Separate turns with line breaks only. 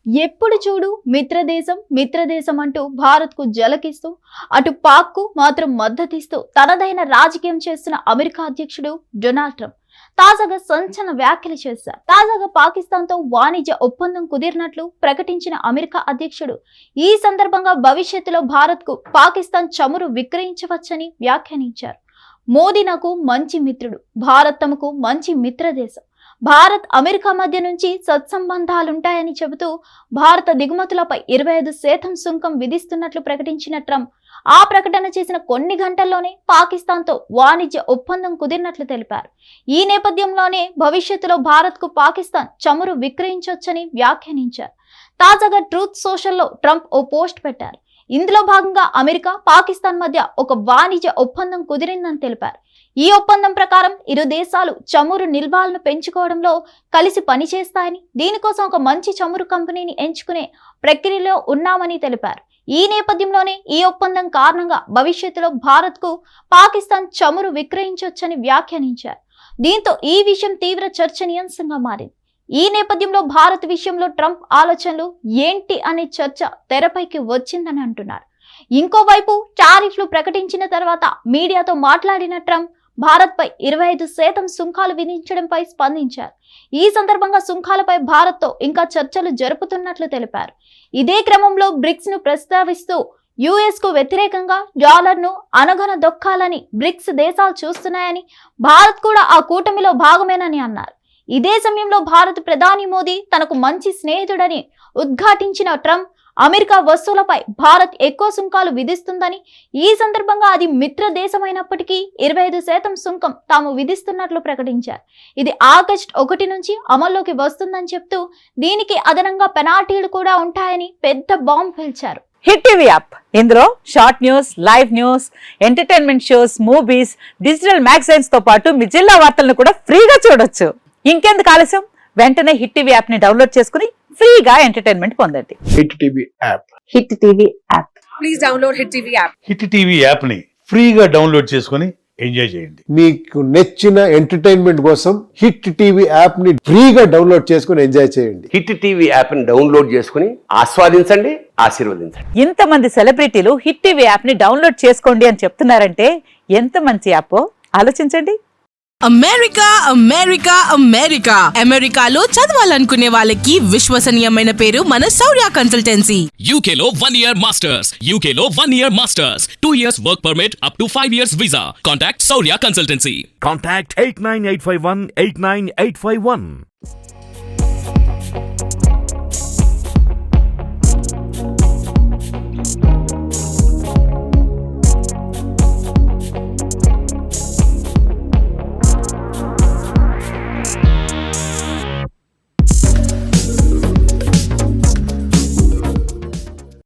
ఎప్పుడు చూడు మిత్రదేశం అంటూ భారత్కు జలకిస్తూ అటు పాక్కు మాత్రం మద్దతిస్తూ తనదైన రాజకీయం చేస్తున్న అమెరికా అధ్యక్షుడు డొనాల్డ్ ట్రంప్ తాజాగా సంచలన వ్యాఖ్యలు చేశారు. తాజాగా పాకిస్తాన్తో వాణిజ్య ఒప్పందం కుదిరినట్లు ప్రకటించిన అమెరికా అధ్యక్షుడు ఈ సందర్భంగా భవిష్యత్తులో భారత్కు పాకిస్తాన్ చమురు విక్రయించవచ్చని వ్యాఖ్యానించారు. మోదీ నాకు మంచి మిత్రుడు, భారత్ తమకు మంచి మిత్రదేశం, భారత్ అమెరికా మధ్య నుంచి సత్సంబంధాలుంటాయని చెబుతూ భారత దిగుమతులపై 25% సుంకం విధిస్తున్నట్లు ప్రకటించిన ట్రంప్ ఆ ప్రకటన చేసిన కొన్ని గంటల్లోనే పాకిస్తాన్తో వాణిజ్య ఒప్పందం కుదిరినట్లు తెలిపారు. ఈ నేపథ్యంలోనే భవిష్యత్తులో భారత్కు పాకిస్తాన్ చమురు విక్రయించవచ్చని వ్యాఖ్యానించారు. తాజాగా ట్రూత్ సోషల్లో ట్రంప్ ఓ పోస్ట్ పెట్టారు. ఇందులో భాగంగా అమెరికా పాకిస్తాన్ మధ్య ఒక వాణిజ్య ఒప్పందం కుదిరిందని తెలిపారు. ఈ ఒప్పందం ప్రకారం ఇరు దేశాలు చమురు నిల్వలను పెంచుకోవడంలో కలిసి పనిచేస్తాయని, దీనికోసం ఒక మంచి చమురు కంపెనీని ఎంచుకునే ప్రక్రియలో ఉన్నామని తెలిపారు. ఈ నేపథ్యంలోనే ఈ ఒప్పందం కారణంగా భవిష్యత్తులో భారత్కు పాకిస్తాన్ చమురు విక్రయించవచ్చని వ్యాఖ్యానించారు. దీంతో ఈ విషయం తీవ్ర చర్చనీయాంశంగా మారింది. ఈ నేపథ్యంలో భారత్ విషయంలో ట్రంప్ ఆలోచనలు ఏంటి అనే చర్చ తెరపైకి వచ్చిందని అంటున్నారు. ఇంకోవైపు టారిఫ్లు ప్రకటించిన తర్వాత మీడియాతో మాట్లాడిన ట్రంప్ భారత్పై 25% సుంకాలు విధించడంపై స్పందించారు. ఈ సందర్భంగా సుంకాలపై భారత్తో ఇంకా చర్చలు జరుపుతున్నట్లు తెలిపారు. ఇదే క్రమంలో బ్రిక్స్ ను ప్రస్తావిస్తూ యుఎస్ కు వ్యతిరేకంగా డాలర్ను అనగనదొక్కాలని బ్రిక్స్ దేశాలు చూస్తున్నాయని, భారత్ కూడా ఆ కూటమిలో భాగమేనని అన్నారు. ఇదే సమయంలో భారత ప్రధాని మోదీ తనకు మంచి స్నేహితుడని ఉద్ఘాటించిన ట్రంప్ అమెరికా వస్తువులపై భారత్ ఎక్కువ సుంకాలు విధిస్తుందని, ఈ సందర్భంగా అది మిత్ర దేశమైనప్పటికీ 25% సుంకం తాము విధిస్తున్నట్లు ప్రకటించారు. ఇది ఆగస్టు 1 నుంచి అమల్లోకి వస్తుందని చెప్తూ దీనికి అదనంగా పెనాల్టీలు కూడా ఉంటాయని పెద్ద బాంబు పేల్చారు.
హిట్ టీవీ యాప్, ఇందులో short news, live news, entertainment shows, movies, digital magazines తో పాటు మీ జిల్లా వార్తలను కూడా ఫ్రీగా చూడొచ్చు. ఇంకెందుకు ఆలస్యం, వెంటనే హిట్ టీవీ యాప్ ని డౌన్లోడ్ చేసుకుని ఫ్రీగా ఎంటర్టైన్మెంట్ పొందండి.
Hit TV app,
hit TV app,
please download hit TV app.
Hit TV app ని ఫ్రీగా డౌన్లోడ్ చేసుకుని ఎంజాయ్ చేయండి.
మీకు నచ్చిన ఎంటర్టైన్మెంట్ కోసం హిట్ టీవీ యాప్ ని ఫ్రీగా డౌన్లోడ్ చేసుకుని ఎంజాయ్ చేయండి.
హిట్ టీవీ యాప్ ని డౌన్లోడ్ చేసుకుని ఆస్వాదించండి, ఆశీర్వదించండి.
ఇంతమంది సెలబ్రిటీలు హిట్ టీవీ యాప్ ని డౌన్లోడ్ చేసుకోండి అని చెప్తున్నారంటే ఎంత మంచి యాప్ ఆలోచించండి.
అమెరికాలో చదవాలనుకునే వాళ్ళకి విశ్వసనీయమైన పేరు మన శౌర్య కన్సల్టెన్సీ.
UK లో 1 year masters, 2 years work permit up to 5 years visa. Contact Saurya Consultancy.
Contact 89851 89851.